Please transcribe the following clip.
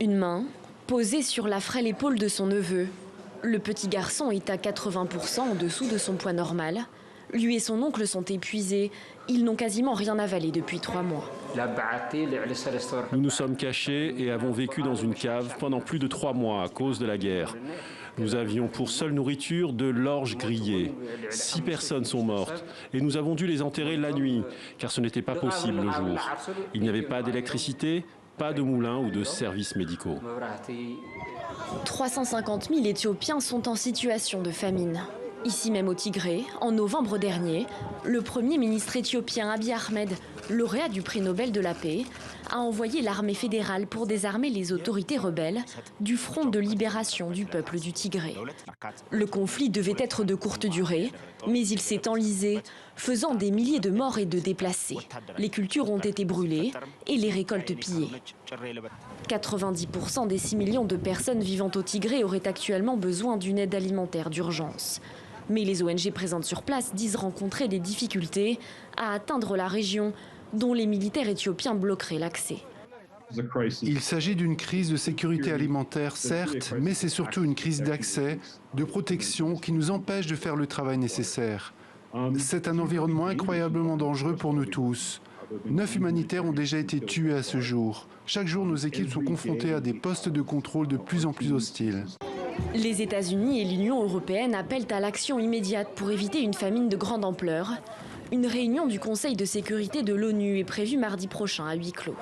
Une main posée sur la frêle épaule de son neveu. Le petit garçon est à 80% en dessous de son poids normal. Lui et son oncle sont épuisés. Ils n'ont quasiment rien avalé depuis 3 mois. Nous nous sommes cachés et avons vécu dans une cave pendant plus de 3 mois à cause de la guerre. Nous avions pour seule nourriture de l'orge grillée. 6 personnes sont mortes et nous avons dû les enterrer la nuit, car ce n'était pas possible le jour. Il n'y avait pas d'électricité, pas de moulin ou de services médicaux. 350 000 Éthiopiens sont en situation de famine. Ici même au Tigré, en novembre dernier, le Premier ministre éthiopien Abiy Ahmed, lauréat du prix Nobel de la paix, a envoyé l'armée fédérale pour désarmer les autorités rebelles du Front de libération du peuple du Tigré. Le conflit devait être de courte durée, mais il s'est enlisé, faisant des milliers de morts et de déplacés. Les cultures ont été brûlées et les récoltes pillées. 90% des 6 millions de personnes vivant au Tigré auraient actuellement besoin d'une aide alimentaire d'urgence. Mais les ONG présentes sur place disent rencontrer des difficultés à atteindre la région, dont les militaires éthiopiens bloqueraient l'accès. Il s'agit d'une crise de sécurité alimentaire, certes, mais c'est surtout une crise d'accès, de protection qui nous empêche de faire le travail nécessaire. C'est un environnement incroyablement dangereux pour nous tous. 9 humanitaires ont déjà été tués à ce jour. Chaque jour, nos équipes sont confrontées à des postes de contrôle de plus en plus hostiles. Les États-Unis et l'Union européenne appellent à l'action immédiate pour éviter une famine de grande ampleur. Une réunion du Conseil de sécurité de l'ONU est prévue mardi prochain à huis clos.